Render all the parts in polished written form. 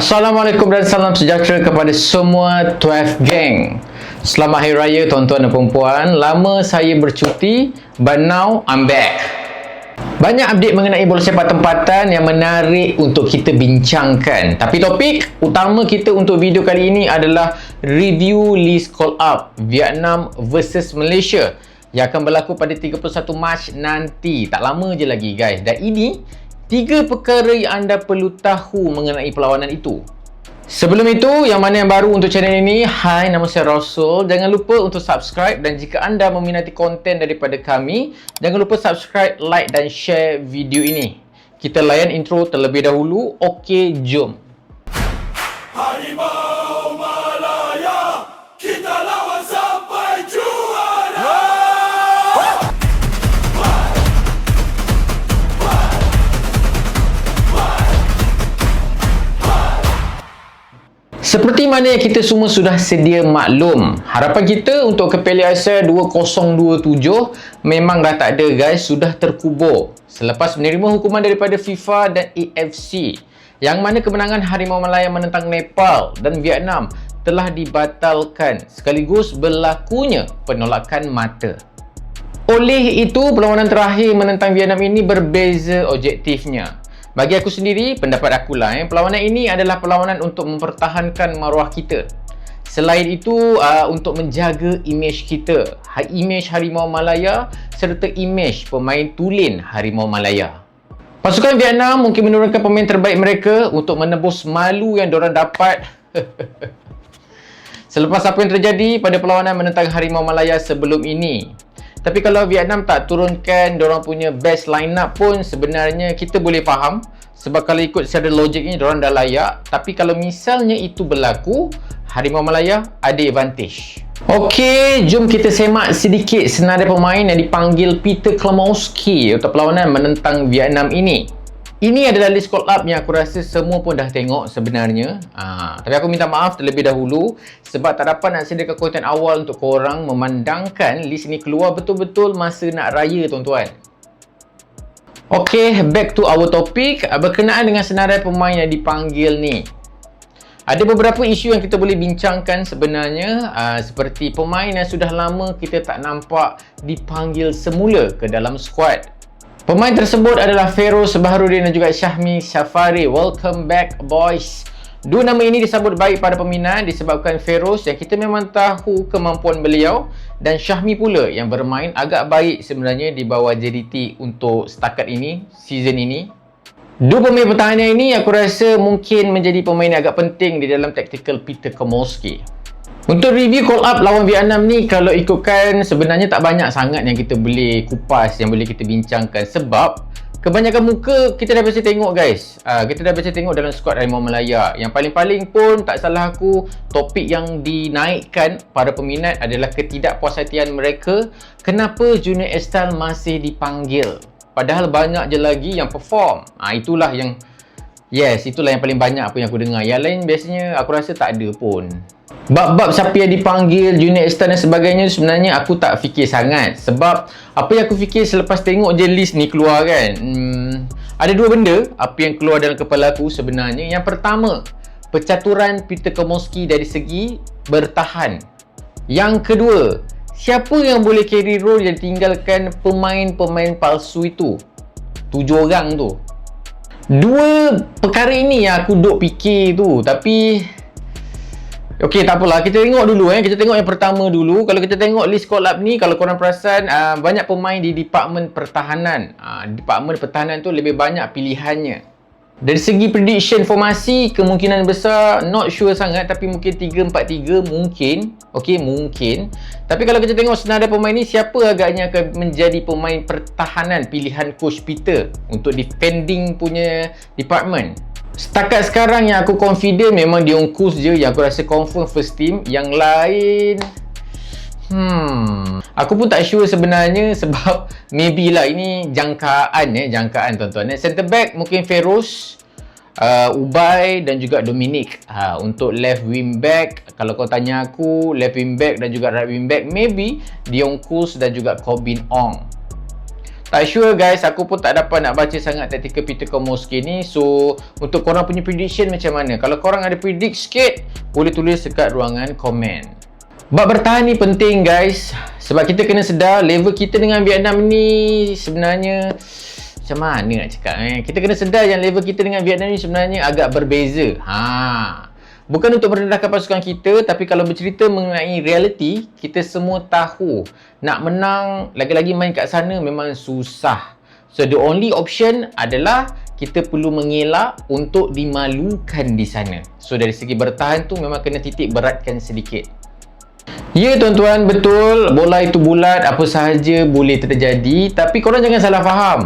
Assalamualaikum dan salam sejahtera kepada semua 12 Gang. Selamat Hari Raya tuan-tuan dan puan-puan. Lama saya bercuti, but now I'm back. Banyak update mengenai bola sepak tempatan yang menarik untuk kita bincangkan. Tapi topik utama kita untuk video kali ini adalah review list call up Vietnam versus Malaysia yang akan berlaku pada 31 Mac nanti. Tak lama je lagi guys. Dan ini 3 perkara yang anda perlu tahu mengenai perlawanan itu. Sebelum itu, yang mana yang baru untuk channel ini, hai, nama saya Rasul. Jangan lupa untuk subscribe, dan jika anda meminati konten daripada kami, jangan lupa subscribe, like dan share video ini. Kita layan intro terlebih dahulu. Okey, jom. Harimau Malaya, kita lawan sampai juara. Seperti mana yang kita semua sudah sedia maklum, harapan kita untuk ke Piala Asia 2027 memang dah tak ada guys, sudah terkubur selepas menerima hukuman daripada FIFA dan AFC, yang mana kemenangan Harimau Malaya menentang Nepal dan Vietnam telah dibatalkan sekaligus berlakunya penolakan mata. Oleh itu, perlawanan terakhir menentang Vietnam ini berbeza objektifnya. Bagi aku sendiri, pendapat akulah, perlawanan ini adalah perlawanan untuk mempertahankan maruah kita. Selain itu, untuk menjaga imej kita, imej Harimau Malaya serta imej pemain tulen Harimau Malaya. Pasukan Vietnam mungkin menurunkan pemain terbaik mereka untuk menebus malu yang diorang dapat selepas apa yang terjadi pada perlawanan menentang Harimau Malaya sebelum ini. Tapi kalau Vietnam tak turunkan diorang punya best line up pun sebenarnya kita boleh faham, sebab kalau ikut secara logiknya diorang dah layak. Tapi kalau misalnya itu berlaku, Harimau Malaya ada advantage. Okey, jom kita semak sedikit senarai pemain yang dipanggil Peter Klimowski untuk perlawanan menentang Vietnam ini. Ini adalah list call up yang aku rasa semua pun dah tengok sebenarnya. Tapi aku minta maaf terlebih dahulu sebab tak dapat nak sediakan konten awal untuk korang, memandangkan list ni keluar betul-betul masa nak raya tuan-tuan. Okay, back to our topic. Berkenaan dengan senarai pemain yang dipanggil ni, ada beberapa isu yang kita boleh bincangkan sebenarnya, seperti pemain yang sudah lama kita tak nampak dipanggil semula ke dalam squad. Pemain tersebut adalah Feroz Baharudin dan juga Syahmi Syafari. Welcome back boys. Dua nama ini disambut baik pada peminat disebabkan Feroz yang kita memang tahu kemampuan beliau, dan Syahmi pula yang bermain agak baik sebenarnya di bawah JDT untuk setakat ini, season ini. Dua pemain pertahanan ini aku rasa mungkin menjadi pemain yang agak penting di dalam taktikal Peter Klimowski. Untuk review call up lawan Vietnam ni, kalau ikutkan sebenarnya tak banyak sangat yang kita boleh kupas, yang boleh kita bincangkan, sebab kebanyakan muka kita dah biasa tengok guys. Kita dah biasa tengok dalam skuad Harimau Malaya. Yang paling-paling pun tak salah aku, topik yang dinaikkan para peminat adalah ketidakpuashatian mereka kenapa Junior Estal masih dipanggil padahal banyak je lagi yang perform. Itulah yang paling banyak apa yang aku dengar. Yang lain biasanya aku rasa tak ada pun. Bab-bab siapa yang dipanggil, Junior Estal dan sebagainya, sebenarnya aku tak fikir sangat. Sebab apa yang aku fikir selepas tengok je list ni keluar kan, ada dua benda apa yang keluar dalam kepala aku sebenarnya. Yang pertama, percaturan Peter Klimowski dari segi bertahan. Yang kedua, siapa yang boleh carry role yang tinggalkan pemain-pemain palsu itu, 7 orang tu. Dua perkara ini yang aku duk fikir tu. Tapi okey, tak apalah, kita tengok dulu kita tengok yang pertama dulu. Kalau kita tengok list call up ni, kalau korang perasan, banyak pemain di departmen pertahanan. Departmen pertahanan tu lebih banyak pilihannya. Dari segi prediction formasi, kemungkinan besar not sure sangat, tapi mungkin 3-4-3 mungkin. Okey, mungkin. Tapi kalau kita tengok senarai pemain ni, siapa agaknya akan menjadi pemain pertahanan pilihan coach Peter untuk defending punya department? Setakat sekarang yang aku confident memang Dion Kus je yang aku rasa confirm first team. Yang lain aku pun tak sure sebenarnya, sebab maybe lah ini jangkaan tuan-tuan. Center back mungkin Feroz, Ubay dan juga Dominic. Untuk left wing back, kalau kau tanya aku, left wing back dan juga right wing back maybe Dion Kus dan juga Corbin Ong. Tak sure guys, aku pun tak dapat nak baca sangat taktikal Peter Komorowski ni. So, untuk korang punya prediction macam mana? Kalau korang ada predict sikit, boleh tulis dekat ruangan komen. Bab bertahan ni penting guys, sebab kita kena sedar level kita dengan Vietnam ni sebenarnya macam mana nak cakap Kita kena sedar yang level kita dengan Vietnam ni sebenarnya agak berbeza. Bukan untuk merendahkan pasukan kita, tapi kalau bercerita mengenai reality, kita semua tahu nak menang lagi-lagi main kat sana memang susah. So the only option adalah kita perlu mengelak untuk dimalukan di sana. So dari segi bertahan tu memang kena titik beratkan sedikit. Ya tuan-tuan, betul, bola itu bulat, apa sahaja boleh terjadi, tapi korang jangan salah faham.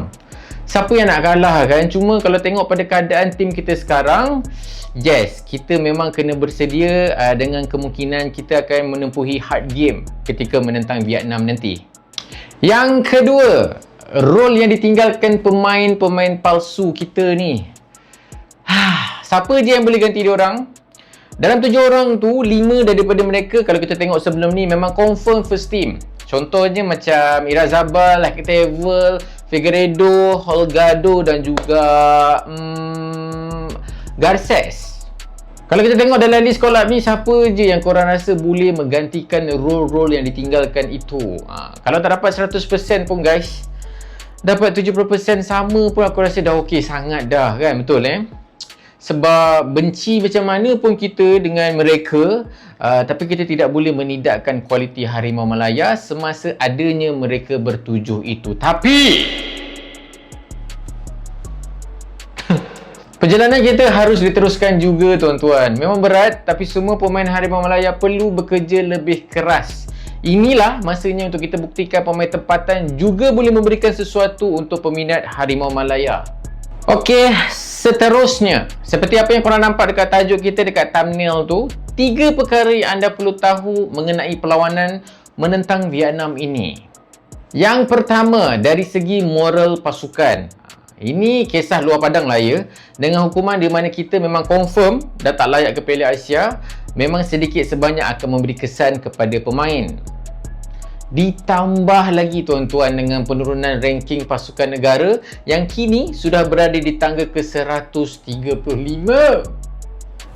Siapa yang nak kalah kan? Cuma kalau tengok pada keadaan tim kita sekarang, yes, kita memang kena bersedia dengan kemungkinan kita akan menempuhi hard game ketika menentang Vietnam nanti. Yang kedua, role yang ditinggalkan pemain-pemain palsu kita ni. Siapa je yang boleh ganti diorang? Dalam 7 orang tu, 5 daripada mereka kalau kita tengok sebelum ni memang confirm first team. Contohnya macam Irazabal, Haktevel, Figueiredo, Holgado dan juga Garces. Kalau kita tengok dalam list call up ni, siapa je yang korang rasa boleh menggantikan role-role yang ditinggalkan itu? Kalau tak dapat 100% pun guys, dapat 70% sama pun aku rasa dah okey sangat dah kan, betul Sebab benci macam mana pun kita dengan mereka, tapi kita tidak boleh menidakkan kualiti Harimau Malaya semasa adanya mereka bertujuh itu. Tapi perjalanan kita harus diteruskan juga tuan-tuan. Memang berat, tapi semua pemain Harimau Malaya perlu bekerja lebih keras. Inilah masanya untuk kita buktikan pemain tempatan juga boleh memberikan sesuatu untuk peminat Harimau Malaya. Okey, seterusnya, seperti apa yang korang nampak dekat tajuk kita dekat thumbnail tu, 3 perkara yang anda perlu tahu mengenai perlawanan menentang Vietnam ini. Yang pertama, dari segi moral pasukan. Ini kisah luar padang lah dengan hukuman di mana kita memang confirm dah tak layak ke Piala Asia, memang sedikit sebanyak akan memberi kesan kepada pemain. Ditambah lagi tuan-tuan dengan penurunan ranking pasukan negara yang kini sudah berada di tangga ke 135.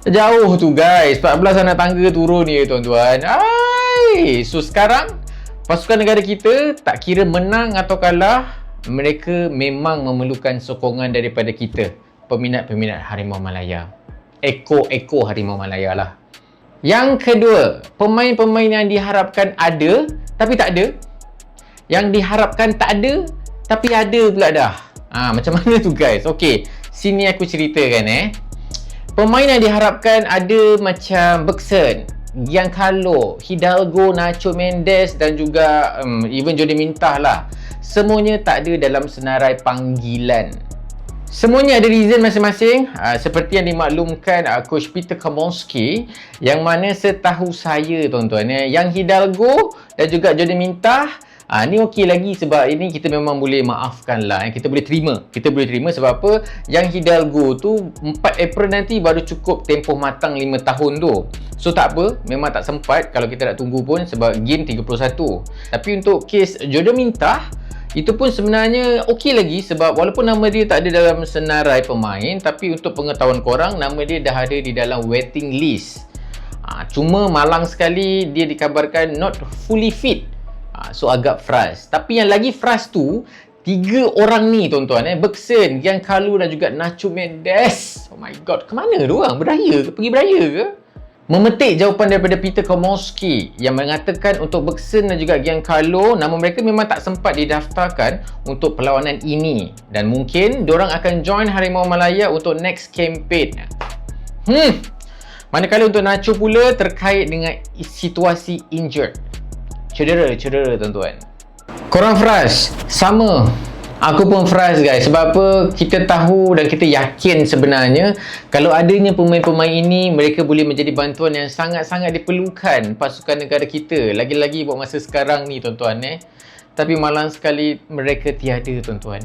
Jauh tu guys, 14 anak tangga turun ni tuan-tuan. So sekarang pasukan negara kita tak kira menang atau kalah, mereka memang memerlukan sokongan daripada kita, peminat-peminat Harimau Malaya. Ekor-ekor Harimau Malaya lah. Yang kedua, pemain-pemain yang diharapkan ada tapi tak ada. Yang diharapkan tak ada tapi ada pula dah. Macam mana tu guys? Okey, sini aku ceritakan Pemain yang diharapkan ada macam Bergson, Giancarlo, Hidalgo, Nacho Mendes dan juga even Jody Mintah lah. Semuanya tak ada dalam senarai panggilan. Semuanya ada reason masing-masing, seperti yang dimaklumkan Coach Peter Komorowski, yang mana setahu saya tuan-tuan yang Hidalgo dan juga Jody Mintah ni okey lagi sebab ini kita memang boleh maafkan lah, kita boleh terima sebab apa, yang Hidalgo tu 4 April nanti baru cukup tempoh matang 5 tahun tu. So tak apa, memang tak sempat kalau kita nak tunggu pun sebab game 31. Tapi untuk kes Jody Mintah, itu pun sebenarnya okey lagi sebab walaupun nama dia tak ada dalam senarai pemain, tapi untuk pengetahuan korang, nama dia dah ada di dalam waiting list. Cuma malang sekali dia dikabarkan not fully fit. So agak frust. Tapi yang lagi frust tu, 3 orang ni tuan-tuan Bergson, Giancarlo dan juga Nacho Mendes. Oh my god, ke mana diorang? Beraya ke? Pergi beraya ke? Memetik jawapan daripada Peter Komorowski yang mengatakan untuk Bergson dan juga Giancarlo, nama mereka memang tak sempat didaftarkan untuk perlawanan ini dan mungkin diorang akan join Harimau Malaya untuk next campaign. Manakala untuk Nacho pula terkait dengan situasi injured. Cedera tuan-tuan. Korang frust? Sama. Aku pun frust guys. Sebab apa? Kita tahu dan kita yakin sebenarnya kalau adanya pemain-pemain ini, mereka boleh menjadi bantuan yang sangat-sangat diperlukan pasukan negara kita. Lagi-lagi buat masa sekarang ni tuan-tuan Tapi malang sekali mereka tiada tuan-tuan.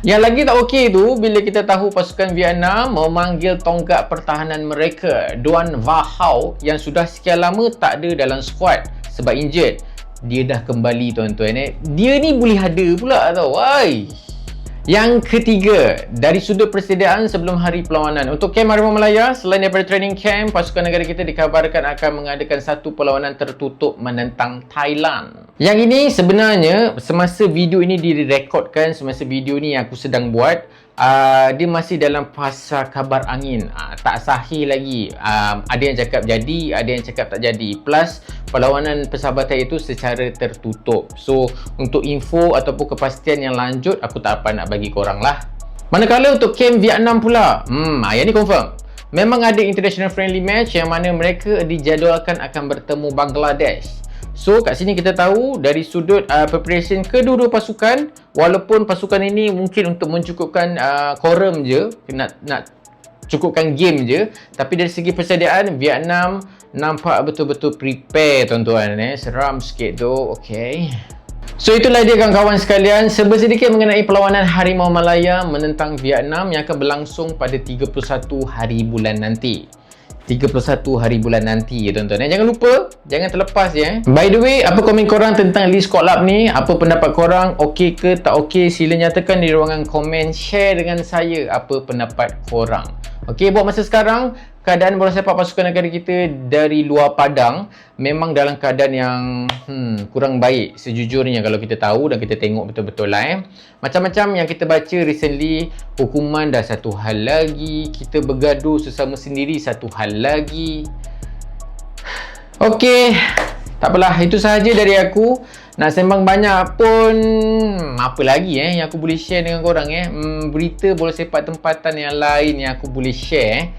Yang lagi tak okey tu, bila kita tahu pasukan Vietnam memanggil tonggak pertahanan mereka, Duan Va Hau, yang sudah sekian lama tak ada dalam squad sebab injured. dia dah kembali tuan-tuan Dia ni boleh ada pula tau. Wai. Yang ketiga, dari sudut persediaan sebelum hari perlawanan. Untuk kem Harimau Malaya, selain daripada training camp, pasukan negara kita dikabarkan akan mengadakan satu perlawanan tertutup menentang Thailand. Yang ini sebenarnya semasa video ini direkodkan, semasa video ni aku sedang buat, dia masih dalam fasa kabar angin, tak sahih lagi. Ada yang cakap jadi, ada yang cakap tak jadi. Plus perlawanan persahabatan itu secara tertutup. So untuk info ataupun kepastian yang lanjut, aku tak apa nak bagi korang lah. Manakala untuk kem Vietnam pula, yang ni confirm. Memang ada international friendly match yang mana mereka dijadualkan akan bertemu Bangladesh. So kat sini kita tahu dari sudut preparation kedua-dua pasukan, walaupun pasukan ini mungkin untuk mencukupkan quorum je, nak cukupkan game je, tapi dari segi persediaan Vietnam nampak betul-betul prepare tuan-tuan. Seram sikit tu. Okay. So itulah dia kawan-kawan sekalian, serba sedikit mengenai perlawanan Harimau Malaya menentang Vietnam yang akan berlangsung pada 31 hari bulan nanti. 31 hari bulan nanti ya tuan-tuan. Jangan lupa, jangan terlepas ya. By the way, apa komen korang tentang list squad lab ni? Apa pendapat korang? Okey ke tak okey? Sila nyatakan di ruangan komen. Share dengan saya apa pendapat korang. Okey, buat masa sekarang, keadaan bola sepak pasukan negara kita dari luar padang memang dalam keadaan yang kurang baik sejujurnya kalau kita tahu dan kita tengok betul-betul lah Macam-macam yang kita baca recently, hukuman dah satu hal lagi, kita bergaduh sesama sendiri satu hal lagi. Okey, tak apalah, itu sahaja dari aku. Nak sembang banyak pun apa lagi yang aku boleh share dengan korang berita bola sepak tempatan yang lain yang aku boleh share.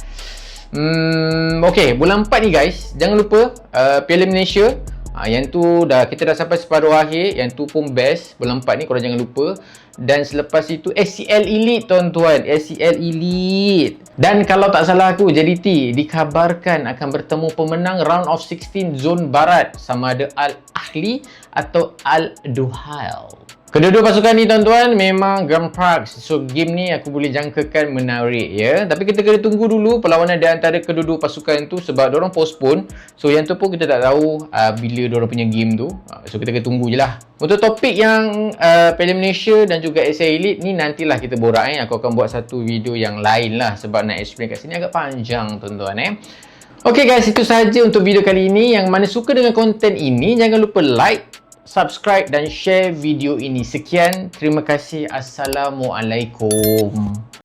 Okay, bulan 4 ni guys, jangan lupa Piala Malaysia. Yang tu kita dah sampai separuh akhir. Yang tu pun best. Bulan 4 ni korang jangan lupa. Dan selepas itu SCL Elite tuan-tuan, SCL Elite. Dan kalau tak salah aku, JDT dikabarkan akan bertemu pemenang round of 16 zon barat, sama ada Al Ahli atau Al Duhail. Kedua-dua pasukan ni tuan-tuan memang gampraks. So game ni aku boleh jangkakan menarik ya. Tapi kita kena tunggu dulu perlawanan di antara kedua-dua pasukan tu sebab diorang postpone. So yang tu pun kita tak tahu bila diorang punya game tu. So kita kena tunggu je lah. Untuk topik yang Piala Malaysia dan juga SA Elite ni nantilah kita borak Aku akan buat satu video yang lain lah sebab nak explain kat sini agak panjang tuan-tuan Okay guys, itu sahaja untuk video kali ini. Yang mana suka dengan konten ini, jangan lupa like, subscribe dan share video ini. Sekian, terima kasih. Assalamualaikum.